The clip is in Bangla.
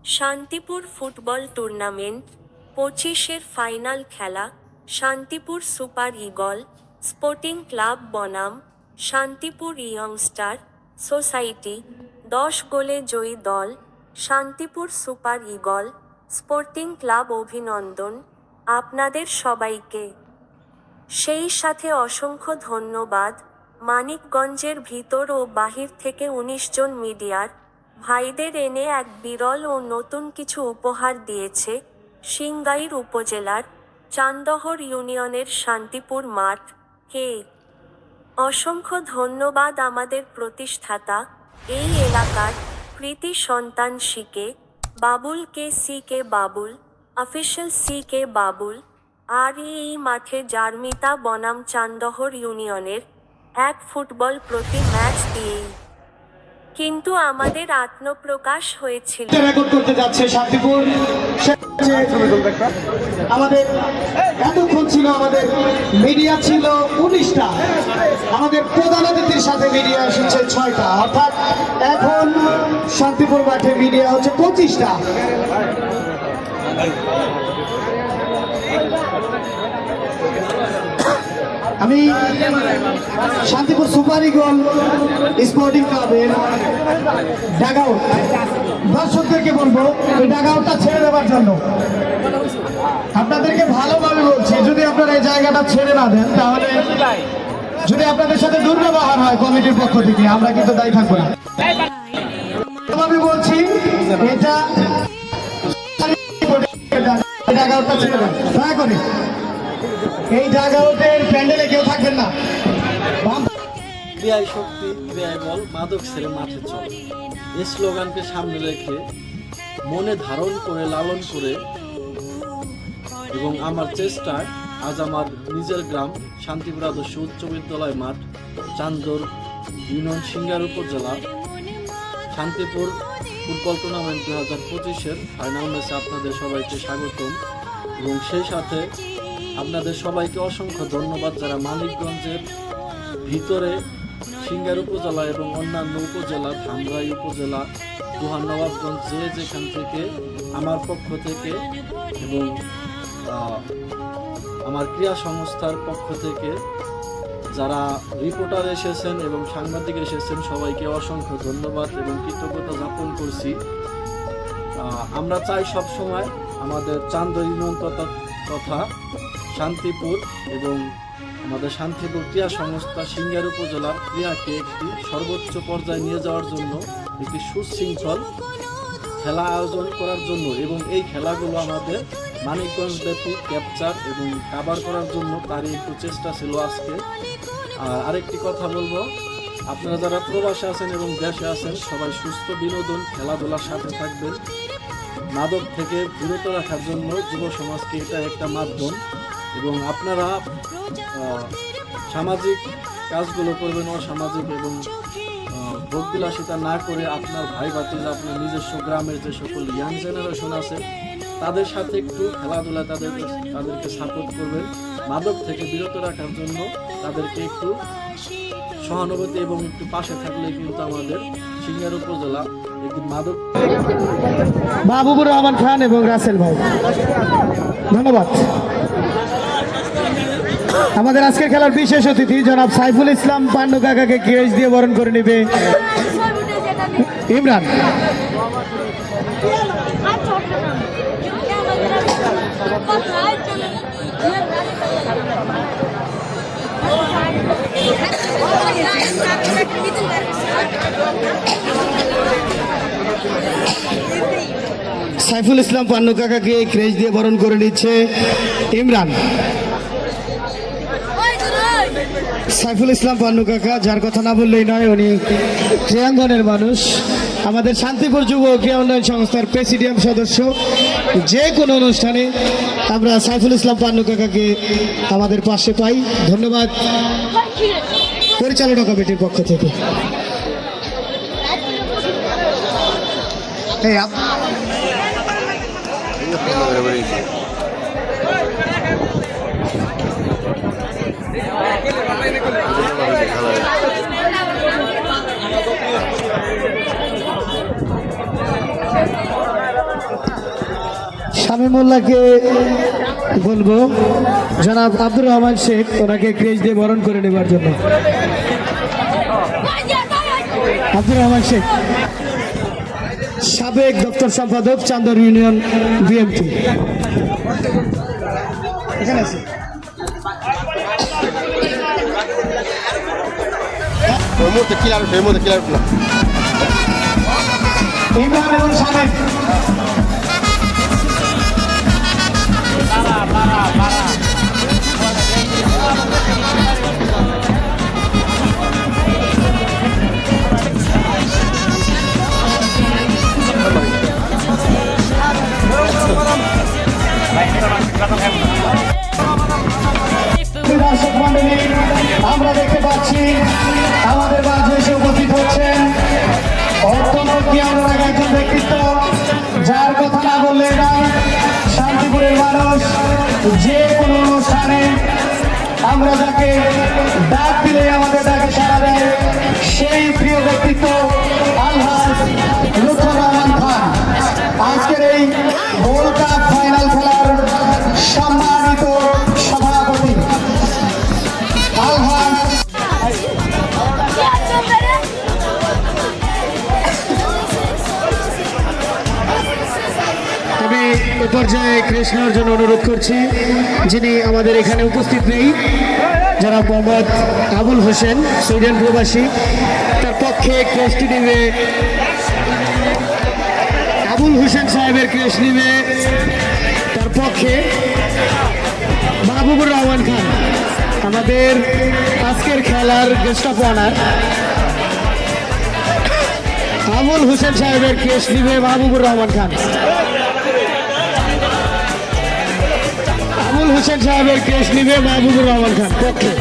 শান্তিপুর ফুটবল টুর্নামেন্ট 25-এর ফাইনাল খেলা Shantipur super eagle sporting club বনাম শান্তিপুর ইয়ংস্টার সোসাইটি। 10 গোলে জয়ী দল Shantipur super eagle sporting club. অভিনন্দন আপনাদের সবাইকে। সেই সাথে অসংখ্য ধন্যবাদ মানিকগঞ্জের ভিতর ও বাহির থেকে 19 জন মিডিয়ার ভাইদের এনে এক বিরল ও নতুন কিছু উপহার দিয়েছে সিংগাইর উপজেলার চান্দহর ইউনিয়নের শান্তিপুর মাঠ কে। অসংখ্য ধন্যবাদ আমাদের প্রতিষ্ঠাতা এই এলাকার কৃতি সন্তান সিকে বাবুল কে বাবুল অফিসিয়াল কে বাবুল আর এই মাঠে জার্মিতা বনাম চান্দহর ইউনিয়নের এক ফুটবল প্রতি ম্যাচ দিয়েই কিন্তু আমাদের আত্মপ্রকাশ হয়েছিল। রেকর্ড করতে যাচ্ছে শান্তিপুর। আমাদের এতক্ষণ ছিল আমাদের মিডিয়া ছিল 19টা, আমাদের প্রধান অতিথির সাথে মিডিয়া এসেছে 6টা, অর্থাৎ এখন শান্তিপুর মাঠে মিডিয়া হচ্ছে 25টা। আমি শান্তিপুর সুপার ঈগল স্পোর্টিং ক্লাবের ডাগআউট দর্শকদেরকে বলবো এই ডাগআউটটা ছেড়ে দেওয়ার জন্য। আপনাদেরকে ভালোভাবে বলছি, যদি আপনারা এই জায়গাটা ছেড়ে না দেন তাহলে যদি আপনাদের সাথে দুর্ব্যবহার হয় কমিটির পক্ষ থেকে আমরা কিন্তু দায়ী থাকবো না। আমি বলছি এটা ডাগআউটটা ছেড়ে দেন দয়া করে। এই ডাগআউটের প্যান্ডেলে কেউ থাকবেন না। ক্রিয়ায় শক্তি, ক্রিয়ায় বল, মাদক ছেড়ে মাঠে চল, এই স্লোগানকে সামনে রেখে মনে ধারণ করে লালন করে এবং আমার চেষ্টায় আজ আমার নিজের গ্রাম শান্তিপুর আদর্শ উচ্চ বিদ্যালয় মাঠ চান্দর ইউনিয়ন সিংগার উপজেলা শান্তিপুর ফুটবল টুর্নামেন্ট 2025-এর ফাইনাল ম্যাচে আপনাদের সবাইকে স্বাগতম এবং সেই সাথে আপনাদের সবাইকে অসংখ্য ধন্যবাদ যারা মানিকগঞ্জের ভিতরে সিংগার উপজেলা এবং অন্যান্য উপজেলা ধামরাই উপজেলা দুহান নবাবগঞ্জ যেখান থেকে আমার পক্ষ থেকে এবং আমার ক্রীড়া সংস্থার পক্ষ থেকে যারা রিপোর্টার এসেছেন এবং সাংবাদিক এসেছেন সবাইকে অসংখ্য ধন্যবাদ এবং কৃতজ্ঞতা জ্ঞাপন করছি। আমরা চাই সবসময় আমাদের চান্দর ইউনিয়ন তথা শান্তিপুর এবং আমাদের শান্তিপুর ক্রীড়া সংস্থা সিংগার উপজেলার ক্রীড়াকে একটি সর্বোচ্চ পর্যায়ে নিয়ে যাওয়ার জন্য একটি সুশৃঙ্খল খেলা আয়োজন করার জন্য এবং এই খেলাগুলো আমাদের মানিকগঞ্জ ব্যাপী ক্যাপচার এবং কাভার করার জন্য তারই একটু চেষ্টা ছিল আজকে। আর আরেকটি কথা বলবো, আপনারা যারা প্রবাসে আছেন এবং দেশে আছেন সবাই সুস্থ বিনোদন খেলাধুলার সাথে থাকবেন। মাদক থেকে বিরত রাখার জন্য যুব সমাজকে এটা একটা মাধ্যম এবং আপনারা সামাজিক কাজগুলো করবেন অসামাজিক এবং ভোগবিলাসিতা না করে আপনার ভাই ভাতিজা আপনার নিজস্ব গ্রামের যে সকল ইয়াং জেনারেশন আছে তাদের সাথে একটু খেলাধুলা তাদেরকে সাপোর্ট করবেন। মাদক থেকে বিরত রাখার জন্য তাদেরকে একটু সহানুভূতি এবং একটু পাশে থাকলে কিন্তু আমাদের সিংগার উপজেলা একটি মাদক। মাহবুবুর রহমান খান এবং রাসেল ভাই ধন্যবাদ। আমাদের আজকের খেলার বিশেষ অতিথি জনাব সাইফুল ইসলাম পান্নু কাকাকে ক্রেজ দিয়ে বরণ করে নেবে ইমরান। সাইফুল ইসলাম পান্নু কাকাকে ক্রেজ দিয়ে বরণ করে নিচ্ছে ইমরান। সাইফুল ইসলাম পান্নু কাকা যার কথা না বললেই নয়, উনি ক্রিয়াঙ্গনের মানুষ, আমাদের শান্তিপুর যুব ক্রিয়া উন্নয়ন সংস্থার প্রেসিডিয়াম সদস্য। যে কোনো অনুষ্ঠানে আমরা সাইফুল ইসলাম পান্নু কাকাকে আমাদের পাশে পাই। ধন্যবাদ পরিচালনা কমিটির পক্ষ থেকে। আমি মোল্লাকে বলবো জনাব আব্দুর রহমান শেখ ওনাকে ক্রেজ দিয়ে বরণ করে নেবার জন্য। আব্দুর রহমান শেখ, সাবেক দপ্তর সম্পাদক, চান্দর ইউনিয়ন বিএমপি। এখানে আছে। ইমরান এবং শামিম। দর্শক মন্ডলী, আমরা দেখতে পাচ্ছি আমাদের মাঝে এসে উপস্থিত হচ্ছেন অত্যন্ত জ্ঞানের একজন ব্যক্তিত্ব, যার কথা না বললে নয়। শান্তিপুরের মানুষ যে কোনো অনুষ্ঠানে আমরা যাকে ডাক দিলে আমাদের ডাকে সাড়া দেয়, সেই প্রিয় ব্যক্তিত্ব আলহাজ লুৎফর রহমান খান। আজকের এই ওয়ার্ল্ড কাপ ফাইনাল খেলার সম্মানিত সভাপতি আলহাজ। আমি এ পর্যায়ে কৃষ্ণর জন্য অনুরোধ করছি, যিনি আমাদের এখানে উপস্থিত নেই, যারা মোহাম্মদ আবুল হোসেন, সুইডেন প্রবাসী, তার পক্ষে ক্রেস্টটি নেবে আবুল হোসেন সাহেবের ক্রেস্ট নেবে তার পক্ষে মাহবুবুর রহমান খান। আমাদের আজকের খেলার guest of honour Abul Hossain সাহেবের ক্রেস্ট নেবে মাহবুবুর রহমান খান। আবুল হোসেন সাহেবের ক্রেস্ট নেবে মাহবুবুর রহমান খান পক্ষে।